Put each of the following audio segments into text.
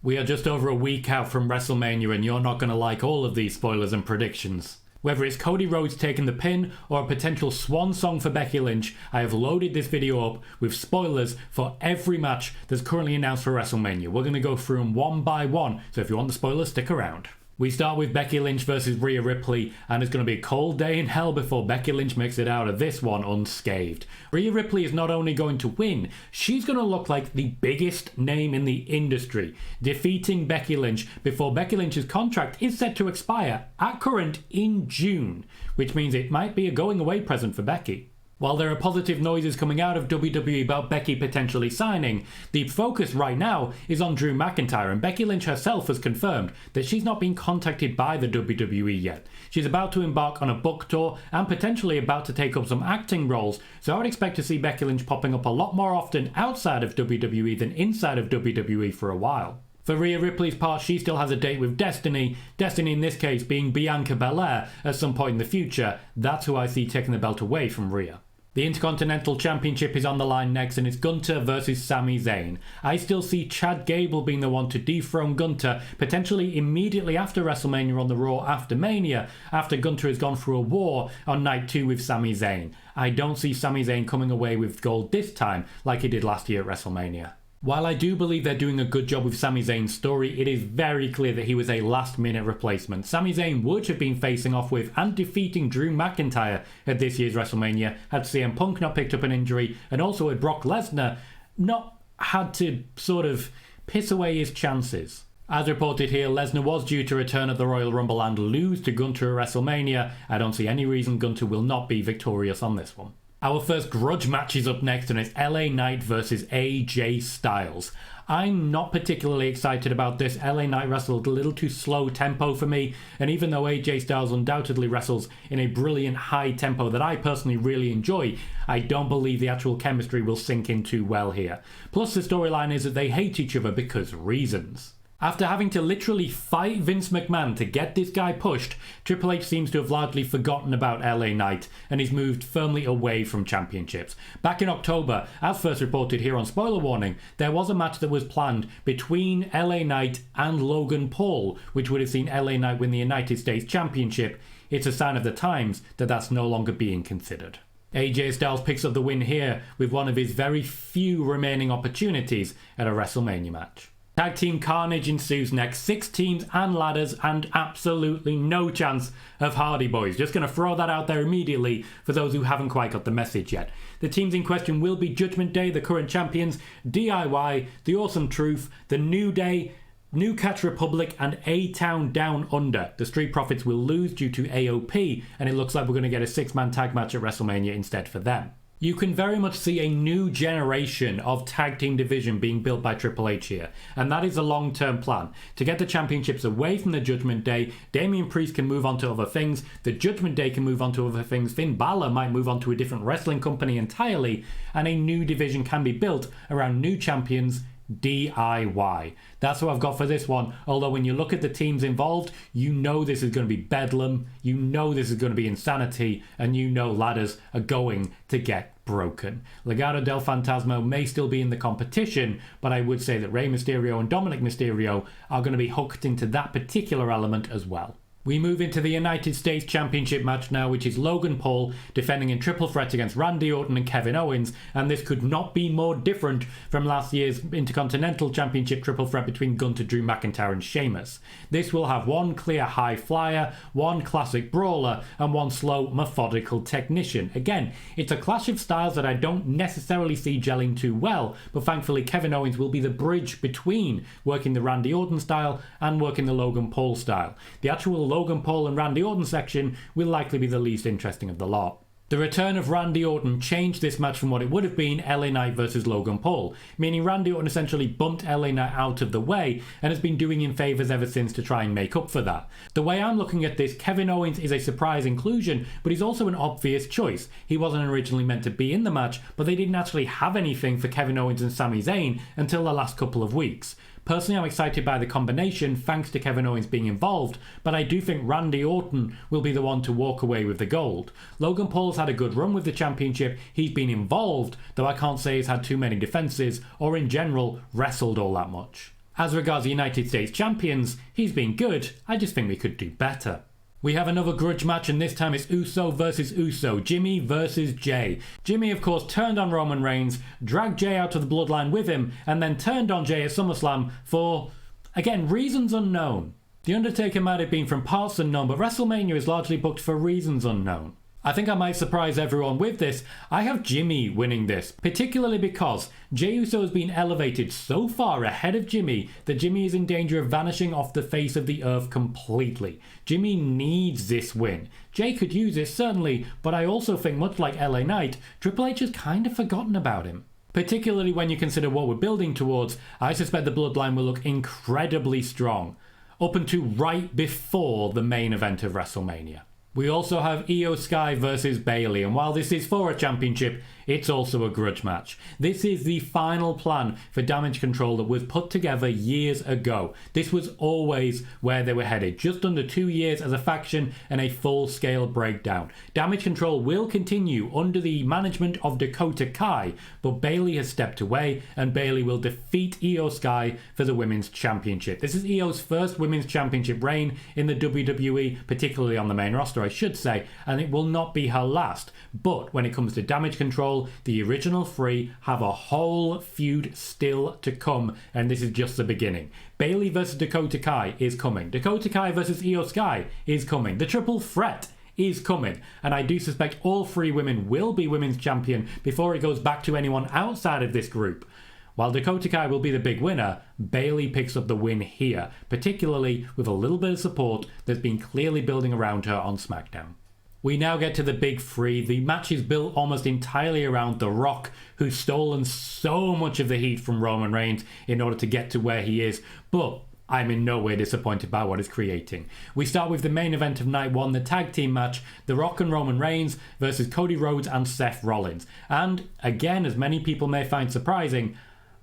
We are just over a week out from WrestleMania and you're not going to like all of these spoilers and predictions. Whether it's Cody Rhodes taking the pin or a potential swan song for Becky Lynch, I have loaded this video up with spoilers for every match that's currently announced for WrestleMania. We're going to go through them one by one, so if you want the spoilers, stick around. We start with Becky Lynch versus Rhea Ripley, and it's going to be a cold day in hell before Becky Lynch makes it out of this one unscathed. Rhea Ripley is not only going to win, she's going to look like the biggest name in the industry, defeating Becky Lynch before Becky Lynch's contract is set to expire at current in June, which means it might be a going away present for Becky. While there are positive noises coming out of WWE about Becky potentially signing, the focus right now is on Drew McIntyre, and Becky Lynch herself has confirmed that she's not been contacted by the WWE yet. She's about to embark on a book tour and potentially about to take up some acting roles, so I would expect to see Becky Lynch popping up a lot more often outside of WWE than inside of WWE for a while. For Rhea Ripley's part, she still has a date with Destiny in this case being Bianca Belair at some point in the future. That's who I see taking the belt away from Rhea. The Intercontinental Championship is on the line next, and it's Gunther versus Sami Zayn. I still see Chad Gable being the one to dethrone Gunther, potentially immediately after WrestleMania on the Raw after Mania, after Gunther has gone through a war on night 2 with Sami Zayn. I don't see Sami Zayn coming away with gold this time like he did last year at WrestleMania. While I do believe they're doing a good job with Sami Zayn's story, it is very clear that he was a last-minute replacement. Sami Zayn would have been facing off with and defeating Drew McIntyre at this year's WrestleMania had CM Punk not picked up an injury, and also had Brock Lesnar not had to sort of piss away his chances. As reported here, Lesnar was due to return at the Royal Rumble and lose to Gunther at WrestleMania. I don't see any reason Gunther will not be victorious on this one. Our first grudge match is up next, and it's LA Knight versus AJ Styles. I'm not particularly excited about this. LA Knight wrestled a little too slow tempo for me, and even though AJ Styles undoubtedly wrestles in a brilliant high tempo that I personally really enjoy, I don't believe the actual chemistry will sink in too well here. Plus the storyline is that they hate each other because reasons. After having to literally fight Vince McMahon to get this guy pushed, Triple H seems to have largely forgotten about LA Knight and he's moved firmly away from championships. Back in October, as first reported here on Spoiler Warning, there was a match that was planned between LA Knight and Logan Paul, which would have seen LA Knight win the United States Championship. It's a sign of the times that that's no longer being considered. AJ Styles picks up the win here with one of his very few remaining opportunities at a WrestleMania match. Tag Team Carnage ensues next. 6 teams and ladders, and absolutely no chance of Hardy Boys. Just going to throw that out there immediately for those who haven't quite got the message yet. The teams in question will be Judgment Day, the current champions, DIY, The Awesome Truth, The New Day, New Catch Republic, and A-Town Down Under. The Street Profits will lose due to AOP, and it looks like we're going to get a 6-man tag match at WrestleMania instead for them. You can very much see a new generation of tag team division being built by Triple H here, and that is a long-term plan. To get the championships away from the Judgment Day, Damian Priest can move on to other things, the Judgment Day can move on to other things, Finn Balor might move on to a different wrestling company entirely, and a new division can be built around new champions, DIY. That's what I've got for this one, although when you look at the teams involved, you know this is going to be bedlam, you know this is going to be insanity, and you know ladders are going to get broken. Legado del Fantasma may still be in the competition, but I would say that Rey Mysterio and Dominic Mysterio are going to be hooked into that particular element as well. We move into the United States Championship match now, which is Logan Paul defending in triple threat against Randy Orton and Kevin Owens, and this could not be more different from last year's Intercontinental Championship triple threat between Gunther, Drew McIntyre and Sheamus. This will have one clear high flyer, one classic brawler, and one slow, methodical technician. Again, it's a clash of styles that I don't necessarily see gelling too well, but thankfully Kevin Owens will be the bridge between working the Randy Orton style and working the Logan Paul style. The actual Logan Paul and Randy Orton section will likely be the least interesting of the lot. The return of Randy Orton changed this match from what it would have been LA Knight versus Logan Paul, meaning Randy Orton essentially bumped LA Knight out of the way and has been doing him favours ever since to try and make up for that. The way I'm looking at this, Kevin Owens is a surprise inclusion, but he's also an obvious choice. He wasn't originally meant to be in the match, but they didn't actually have anything for Kevin Owens and Sami Zayn until the last couple of weeks. Personally, I'm excited by the combination thanks to Kevin Owens being involved, but I do think Randy Orton will be the one to walk away with the gold. Logan Paul's had a good run with the championship, he's been involved, though I can't say he's had too many defences or in general wrestled all that much. As regards the United States champions, he's been good, I just think we could do better. We have another grudge match, and this time it's Uso versus Uso, Jimmy versus Jay. Jimmy, of course, turned on Roman Reigns, dragged Jay out of the bloodline with him, and then turned on Jay at SummerSlam for, again, reasons unknown. The Undertaker might have been from parts unknown, but WrestleMania is largely booked for reasons unknown. I think I might surprise everyone with this. I have Jimmy winning this, particularly because Jey Uso has been elevated so far ahead of Jimmy that Jimmy is in danger of vanishing off the face of the earth completely. Jimmy needs this win. Jey could use it, certainly, but I also think, much like LA Knight, Triple H has kind of forgotten about him. Particularly when you consider what we're building towards, I suspect the bloodline will look incredibly strong, up until right before the main event of WrestleMania. We also have Io Sky versus Bayley, and while this is for a championship, it's also a grudge match. This is the final plan for Damage Control that was put together years ago. This was always where they were headed, just under 2 years as a faction and a full-scale breakdown. Damage Control will continue under the management of Dakota Kai, but Bayley has stepped away, and Bayley will defeat Io Sky for the Women's Championship. This is Io's first Women's Championship reign in the WWE, particularly on the main roster, I should say, and it will not be her last. But when it comes to Damage Control, the original three have a whole feud still to come, and this is just the beginning. Bayley versus Dakota Kai is coming. Dakota Kai versus Io Sky is coming. The triple threat is coming, and I do suspect all three women will be women's champion before it goes back to anyone outside of this group. While Dakota Kai will be the big winner, Bayley picks up the win here, particularly with a little bit of support that's been clearly building around her on SmackDown. We now get to the big three. The match is built almost entirely around The Rock, who's stolen so much of the heat from Roman Reigns in order to get to where he is, but I'm in no way disappointed by what it's creating. We start with the main event of night one, the tag team match, The Rock and Roman Reigns versus Cody Rhodes and Seth Rollins. And again, as many people may find surprising,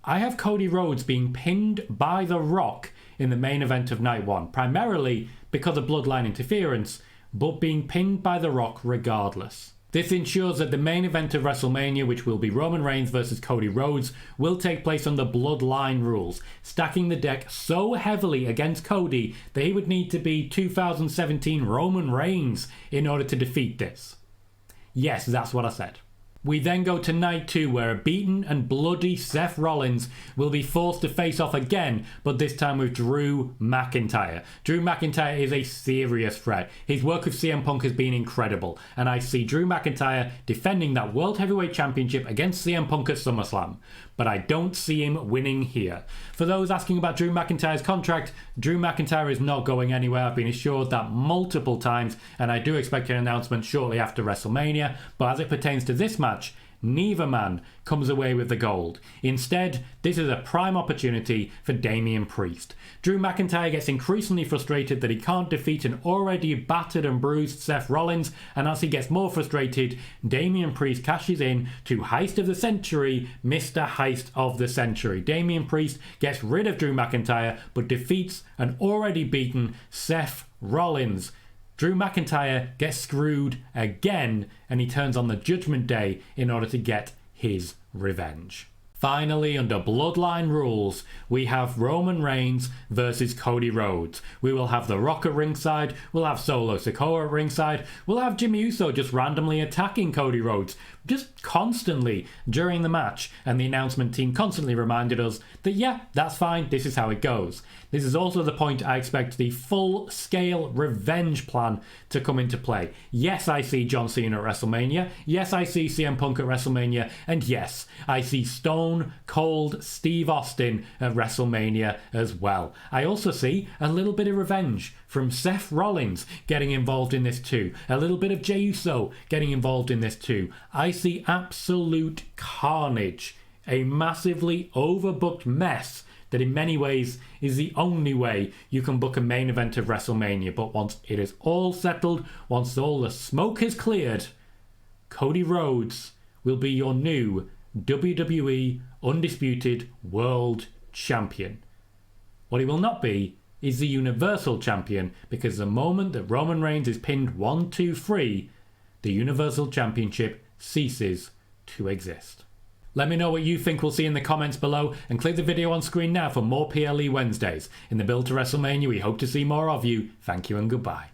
I have Cody Rhodes being pinned by The Rock in the main event of night one, primarily because of bloodline interference, but being pinned by The Rock regardless. This ensures that the main event of WrestleMania, which will be Roman Reigns versus Cody Rhodes, will take place under bloodline rules, stacking the deck so heavily against Cody that he would need to be 2017 Roman Reigns in order to defeat this. Yes, that's what I said. We then go to night two, where a beaten and bloody Seth Rollins will be forced to face off again, but this time with Drew McIntyre. Drew McIntyre is a serious threat. His work with CM Punk has been incredible, and I see Drew McIntyre defending that World Heavyweight Championship against CM Punk at SummerSlam. But I don't see him winning here. For those asking about Drew McIntyre's contract, Drew McIntyre is not going anywhere. I've been assured that multiple times, and I do expect an announcement shortly after WrestleMania. But as it pertains to this match, neither man comes away with the gold. Instead, this is a prime opportunity for Damian Priest. Drew McIntyre gets increasingly frustrated that he can't defeat an already battered and bruised Seth Rollins, and as he gets more frustrated, Damian Priest cashes in to Heist of the Century, Mr. Heist of the Century. Damian Priest gets rid of Drew McIntyre, but defeats an already beaten Seth Rollins. Drew McIntyre gets screwed again, and he turns on the Judgment Day in order to get his revenge. Finally, under bloodline rules, we have Roman Reigns versus Cody Rhodes. We will have The Rock at ringside, we'll have Solo Sikoa at ringside, we'll have Jimmy Uso just randomly attacking Cody Rhodes, just constantly during the match, and the announcement team constantly reminded us that yeah, that's fine, this is how it goes. This is also the point I expect the full-scale revenge plan to come into play. Yes, I see John Cena at WrestleMania, yes, I see CM Punk at WrestleMania, and yes, I see Stone Cold Steve Austin at WrestleMania as well. I also see a little bit of revenge from Seth Rollins getting involved in this too. A little bit of Jey Uso getting involved in this too. I see absolute carnage. A massively overbooked mess that in many ways is the only way you can book a main event of WrestleMania. But once it is all settled, once all the smoke is cleared, Cody Rhodes will be your new WWE Undisputed World Champion. What he will not be is the Universal Champion, because the moment that Roman Reigns is pinned 1, 2, 3, the Universal Championship ceases to exist. Let me know what you think we'll see in the comments below, and click the video on screen now for more PLE Wednesdays. In the build to WrestleMania, we hope to see more of you. Thank you and goodbye.